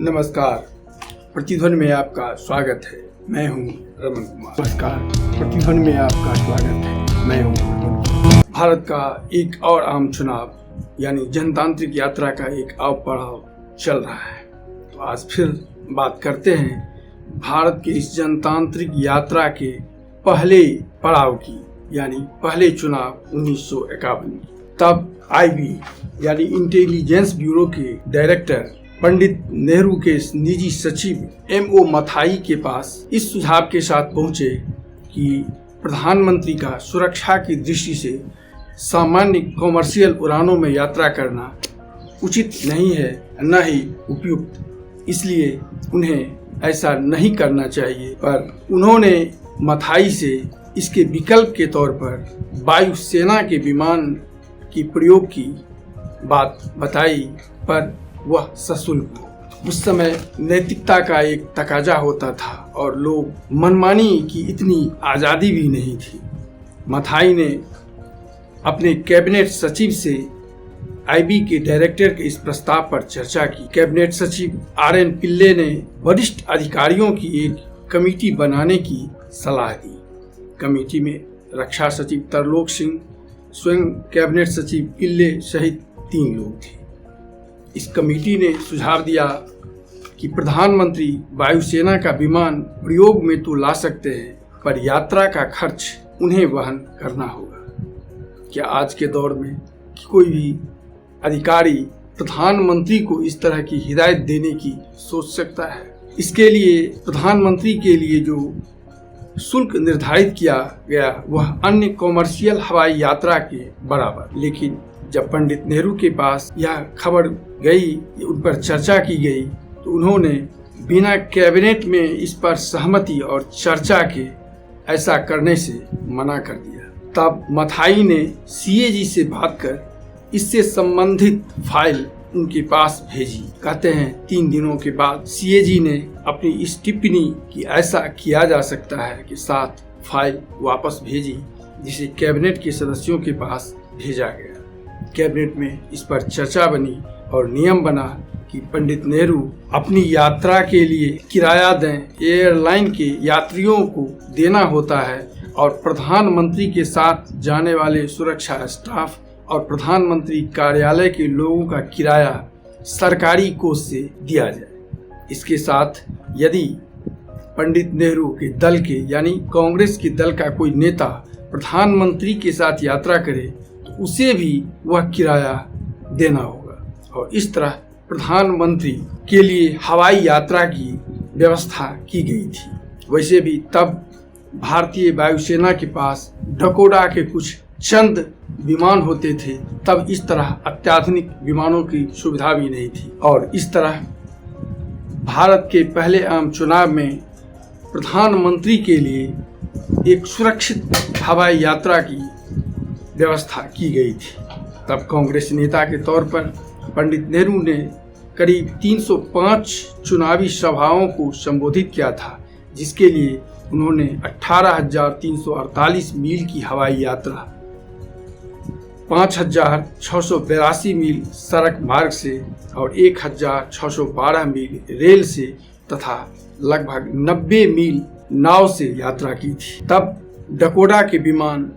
नमस्कार, प्रतिध्वनि में आपका स्वागत है। मैं हूं रमन कुमार। नमस्कार, प्रतिध्वनि में आपका स्वागत है। मैं हूं रमन कुमार। भारत का एक और आम चुनाव यानी जनतांत्रिक यात्रा का एक और पड़ाव चल रहा है। तो आज फिर बात करते हैं भारत के इस जनतांत्रिक यात्रा के पहले पड़ाव की, यानी पहले चुनाव 1951 की। तब IB यानी इंटेलिजेंस ब्यूरो के डायरेक्टर पंडित नेहरू के निजी सचिव MO मथाई के पास इस सुझाव के साथ पहुंचे कि प्रधानमंत्री का सुरक्षा की दृष्टि से सामान्य कॉमर्शियल उड़ानों में यात्रा करना उचित नहीं है, न ही उपयुक्त, इसलिए उन्हें ऐसा नहीं करना चाहिए। पर उन्होंने मथाई से इसके विकल्प के तौर पर वायुसेना के विमान की प्रयोग की बात बताई, पर वह सशुल्क। उस समय नैतिकता का एक तकाजा होता था और लोग मनमानी की इतनी आज़ादी भी नहीं थी। मथाई ने अपने कैबिनेट सचिव से IB के डायरेक्टर के इस प्रस्ताव पर चर्चा की। कैबिनेट सचिव RN पिल्ले ने वरिष्ठ अधिकारियों की एक कमेटी बनाने की सलाह दी। कमेटी में रक्षा सचिव तरलोक सिंह, स्वयं कैबिनेट सचिव पिल्ले सहित 3 लोग थे। इस कमेटी ने सुझाव दिया कि प्रधानमंत्री वायुसेना का विमान प्रयोग में तो ला सकते हैं, पर यात्रा का खर्च उन्हें वहन करना होगा। क्या आज के दौर में कोई भी अधिकारी प्रधानमंत्री को इस तरह की हिदायत देने की सोच सकता है? इसके लिए प्रधानमंत्री के लिए जो शुल्क निर्धारित किया गया वह अन्य कॉमर्शियल हवाई यात्रा के बराबर। लेकिन जब पंडित नेहरू के पास यह खबर गई, उन पर चर्चा की गई, तो उन्होंने बिना कैबिनेट में इस पर सहमति और चर्चा के ऐसा करने से मना कर दिया। तब मथाई ने CAG से बात कर इससे संबंधित फाइल उनके पास भेजी। कहते हैं 3 दिनों के बाद CAG ने अपनी इस टिप्पणी कि ऐसा किया जा सकता है के साथ फाइल वापस भेजी, जिसे कैबिनेट के सदस्यों के पास भेजा गया। कैबिनेट में इस पर चर्चा बनी और नियम बना कि पंडित नेहरू अपनी यात्रा के लिए किराया दें एयरलाइन के यात्रियों को देना होता है और प्रधानमंत्री के साथ जाने वाले सुरक्षा स्टाफ और प्रधानमंत्री कार्यालय के लोगों का किराया सरकारी कोष से दिया जाए। इसके साथ यदि पंडित नेहरू के दल के यानी कांग्रेस के दल का कोई नेता प्रधानमंत्री के साथ यात्रा करे तो उसे भी वह किराया देना होगा। और इस तरह प्रधानमंत्री के लिए हवाई यात्रा की व्यवस्था की गई थी। वैसे भी तब भारतीय वायुसेना के पास डकोटा के कुछ चंद विमान होते थे, तब इस तरह अत्याधुनिक विमानों की सुविधा भी नहीं थी। और इस तरह भारत के पहले आम चुनाव में प्रधानमंत्री के लिए एक सुरक्षित हवाई यात्रा की व्यवस्था की गई थी। तब कांग्रेस नेता के तौर पर पंडित नेहरू ने करीब 305 चुनावी सभाओं को संबोधित किया था, जिसके लिए उन्होंने 18,348 मील की हवाई यात्रा, 5,682 मील सड़क मार्ग से और 1,612 मील रेल से तथा लगभग 90 मील नाव से यात्रा की थी। तब डकोटा के विमान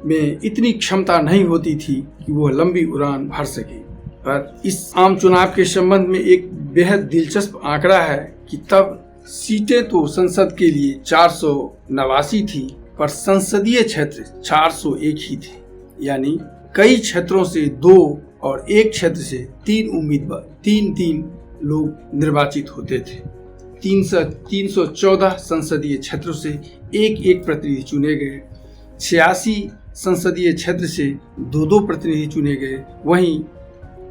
में इतनी क्षमता नहीं होती थी कि वह लंबी उड़ान भर सके। पर इस आम चुनाव के संबंध में एक बेहद दिलचस्प आंकड़ा है कि तब सीटें तो संसद के लिए 489 थी, पर संसदीय क्षेत्र 401 ही थे। यानी कई क्षेत्रों से 2 और एक क्षेत्र से 3 उम्मीदवार 3 लोग निर्वाचित होते थे। 314 संसदीय क्षेत्रों से एक प्रतिनिधि चुने गए। 86 संसदीय क्षेत्र से 2 प्रतिनिधि चुने गए। वहीं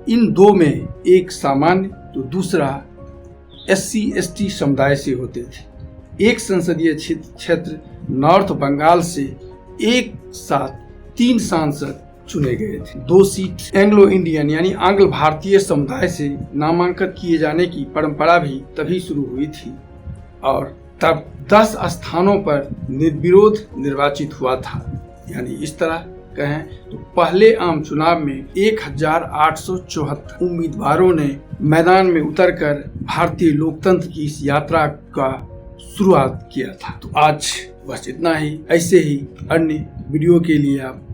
इन 2 में एक सामान्य तो दूसरा SC/ST समुदाय से होते थे। एक संसदीय क्षेत्र नॉर्थ बंगाल से एक साथ 3 सांसद चुने गए थे। 2 सीट एंग्लो इंडियन यानी आंग्ल भारतीय समुदाय से नामांकन किए जाने की परंपरा भी तभी शुरू हुई थी और तब 10 स्थानों पर निर्विरोध निर्वाचित हुआ था। यानी इस तरह कहें तो पहले आम चुनाव में 1874 उम्मीदवारों ने मैदान में उतरकर भारतीय लोकतंत्र की इस यात्रा का शुरुआत किया था। तो आज बस इतना ही। ऐसे ही अन्य वीडियो के लिए आप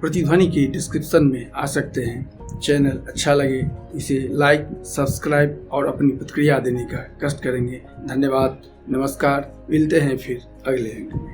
प्रतिध्वनि के डिस्क्रिप्शन में आ सकते हैं। चैनल अच्छा लगे इसे लाइक, सब्सक्राइब और अपनी प्रतिक्रिया देने का कष्ट करेंगे। धन्यवाद, नमस्कार। मिलते हैं फिर अगले एंड में।